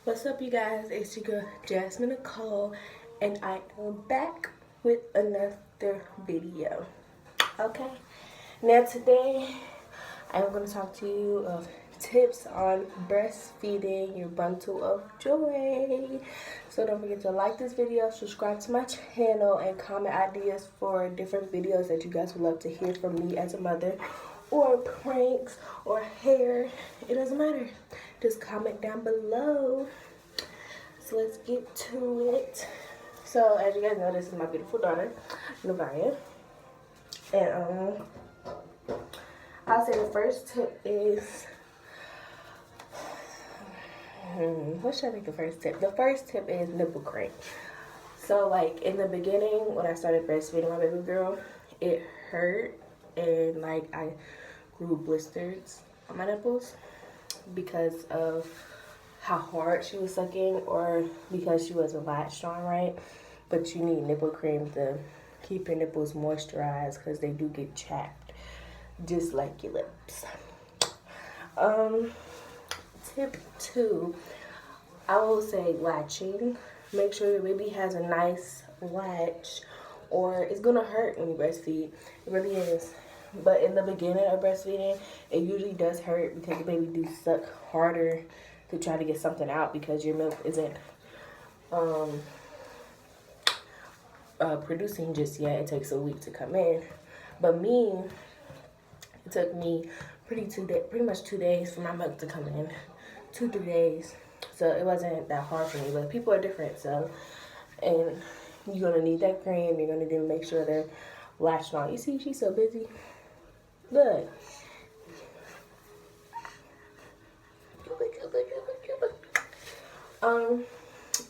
What's up, you guys? It's your girl Jasmine Nicole, and I am back with another video. Okay, now today I'm going to talk to you of tips on breastfeeding your bundle of joy. So don't forget to like this video, subscribe to my channel, and comment ideas for different videos that you guys would love to hear from me as a mother, or pranks, or hair. It doesn't matter. Just comment down below. So let's get to it. So as you guys know, this is my beautiful daughter, Novaya. And I'll say the first tip is, what should I make the first tip? The first tip is nipple cream. So like in the beginning, when I started breastfeeding my baby girl, it hurt and like I grew blisters on my nipples because of how hard she was sucking, or because she wasn't latched on right. But you need nipple cream to keep your nipples moisturized because they do get chapped just like your lips. Tip 2, I will say latching. Make sure your baby has a nice latch, or it's gonna hurt when you breastfeed. It really is. But in the beginning of breastfeeding, it usually does hurt because the baby do suck harder to try to get something out because your milk isn't producing just yet. It takes a week to come in. But me, it took me pretty much 2 days for my milk to come in. 2-3 days. So it wasn't that hard for me. But people are different, so, and you're gonna need that cream. You're gonna need to make sure they're latched on. You see, she's so busy. Look.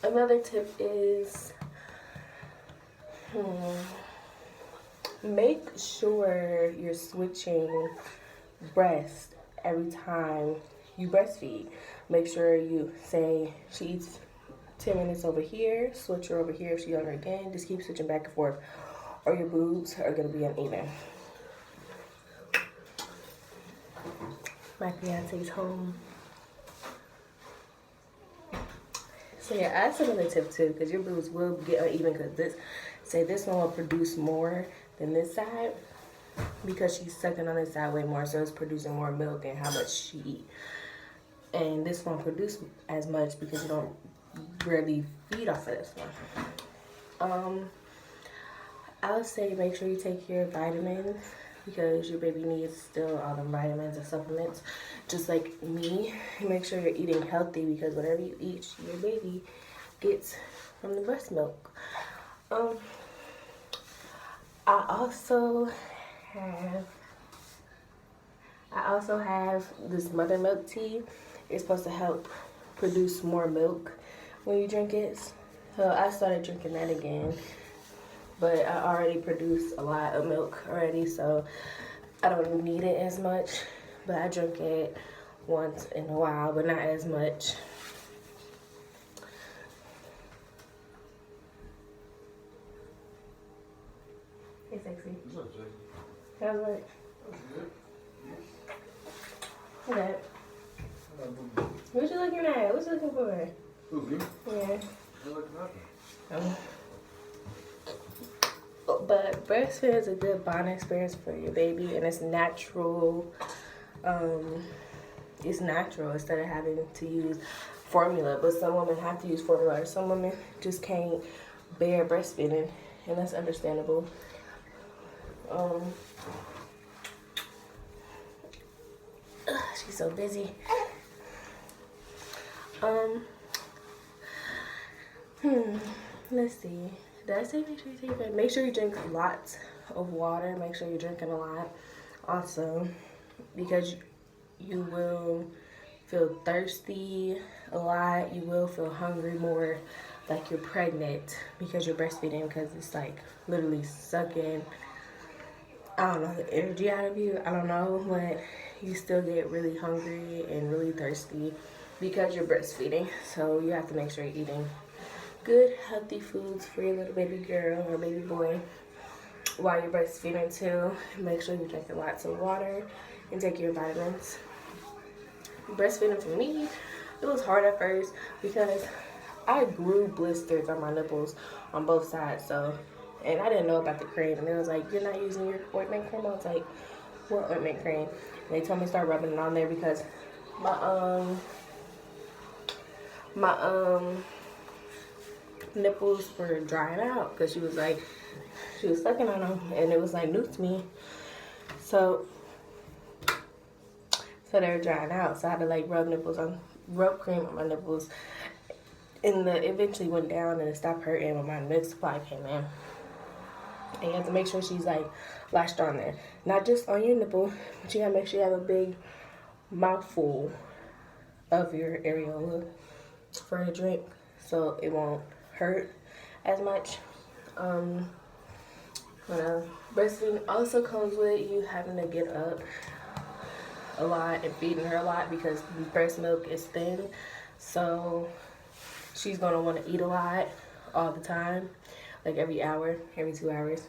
Another tip is make sure you're switching breast every time you breastfeed. Make sure you say she eats 10 minutes over here, switch her over here if she's younger again. Just keep switching back and forth, or your boobs are gonna be uneven. My fiance's home. So yeah, that's another tip too, because your boobs will get uneven, because this one will produce more than this side because she's sucking on this side way more, so it's producing more milk and how much she eat. And this won't produce as much because you don't really feed off of this one. I would say make sure you take your vitamins, because your baby needs still all the vitamins and supplements, just like me. Make sure you're eating healthy, because whatever you eat, your baby gets from the breast milk. I also have this mother milk tea. It's supposed to help produce more milk when you drink it. So I started drinking that again. But I already produce a lot of milk already, so I don't need it as much. But I drink it once in a while, but not as much. Hey, sexy. What's up, Jake? How's it? That's good. What's that? What you looking at? What you looking for? Who, you? Yeah. I'm looking at them. But breastfeeding is a good bonding experience for your baby, and it's natural. It's natural instead of having to use formula. But some women have to use formula, or some women just can't bear breastfeeding, and that's understandable. She's so busy. Let's see. Did I say make sure you take it? Make sure you drink lots of water. Make sure you're drinking a lot also, because you will feel thirsty a lot. You will feel hungry more, like you're pregnant, because you're breastfeeding, because it's like literally sucking, I don't know, the energy out of you. I don't know, but you still get really hungry and really thirsty because you're breastfeeding. So you have to make sure you're eating good, healthy foods for your little baby girl or baby boy while you're breastfeeding too. Make sure you're drinking lots of water and take your vitamins. Breastfeeding for me, It was hard at first because I grew blisters on my nipples on both sides. So, and I didn't know about the cream. And it was like, you're not using your ointment cream? I was like, what ointment cream? And they told me to start rubbing it on there because my nipples were drying out because she was sucking on them, and it was like new to me. So they were drying out. So I had to like rub cream on my nipples. And it eventually went down and it stopped hurting when my milk supply came in. And you have to make sure she's like latched on there. Not just on your nipple, but you gotta make sure you have a big mouthful of your areola for a drink so it won't hurt as much. Breastfeeding also comes with you having to get up a lot and feeding her a lot because breast milk is thin. So she's gonna want to eat a lot all the time, like every hour, every 2 hours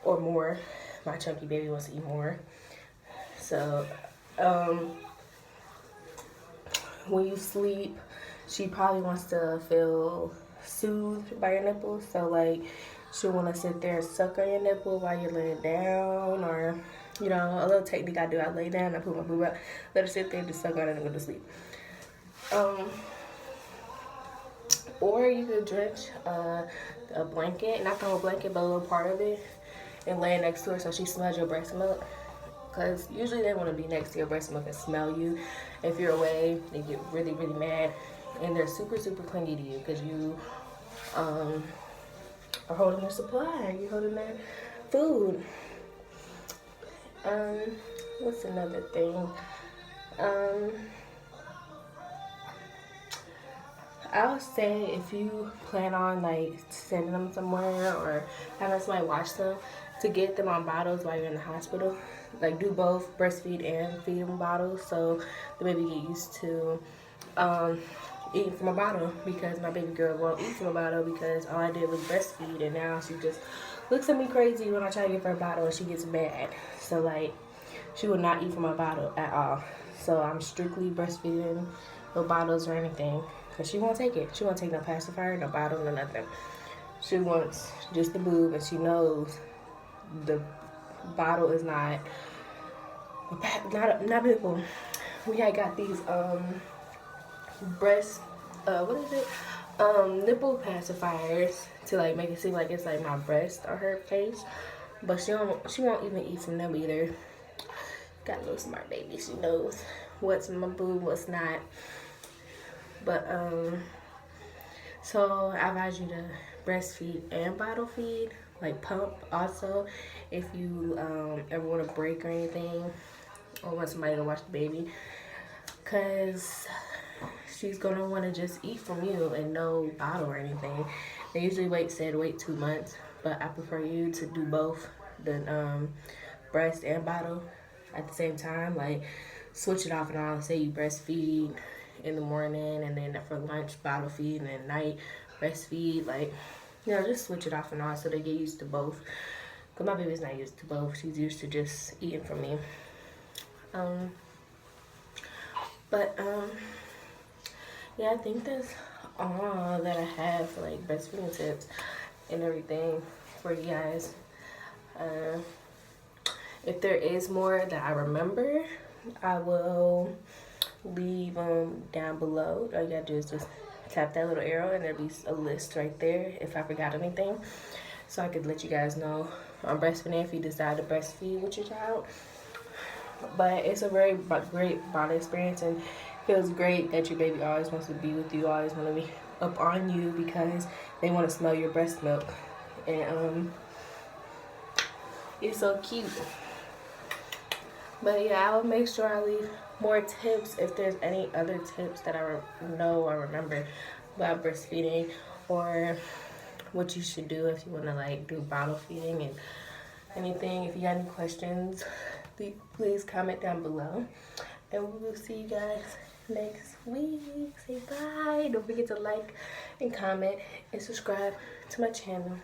or more. My chunky baby wants to eat more. So when you sleep, she probably wants to feel soothed by your nipples. So like she'll want to sit there and suck on your nipple while you're laying down, or you know, a little technique I do, I lay down, I put my boob up, let her sit there and just suck on it and go to sleep. Or you could drench a blanket, not the whole blanket, but a little part of it, and lay it next to her so she smells your breast milk. Because usually they want to be next to your breast milk and smell you. If you're away, they get really, really mad. And they're super, super clingy to you because you are holding their supply. You're holding their food. What's another thing? I would say if you plan on like sending them somewhere or having somebody watch them, to get them on bottles while you're in the hospital. Like do both, breastfeed and feed them bottles, so the baby get used to eating from a bottle, because my baby girl won't eat from a bottle because all I did was breastfeed, and now she just looks at me crazy when I try to give her a bottle and she gets mad. So like she will not eat from a bottle at all. So I'm strictly breastfeeding, no bottles or anything, because she won't take it. She won't take no pacifier, no bottle, no nothing. She wants just the boob, and she knows the bottle is not nipple. We had got these nipple pacifiers to like make it seem like it's like my breast or her face, but she won't even eat from them either. Got a little smart baby. She knows what's my boob, what's not. But so I advise you to breastfeed and bottle feed, like pump also, if you ever want to break or anything, or want somebody to watch the baby, because she's gonna want to just eat from you and no bottle or anything. They usually wait 2 months, but I prefer you to do both, the breast and bottle at the same time. Like switch it off and on. Say you breastfeed in the morning, and then for lunch bottle feed, and then at night breastfeed. Like, you know, just switch it off and on so they get used to both. Cause my baby's not used to both. She's used to just eating from me. Yeah, I think that's all that I have for like breastfeeding tips and everything for you guys. If there is more that I remember, I will leave them down below. All you gotta do is just tap that little arrow and there'll be a list right there if I forgot anything, so I could let you guys know on breastfeeding if you decide to breastfeed with your child. But it's a very great bonding experience, and feels great that your baby always wants to be with you, always want to be up on you, because they want to smell your breast milk. And it's so cute. But yeah, I will make sure I leave more tips if there's any other tips that I know or remember about breastfeeding, or what you should do if you want to like do bottle feeding and anything. If you got any questions, please comment down below, and we will see you guys next week. Say bye. Don't forget to like and comment and subscribe to my channel.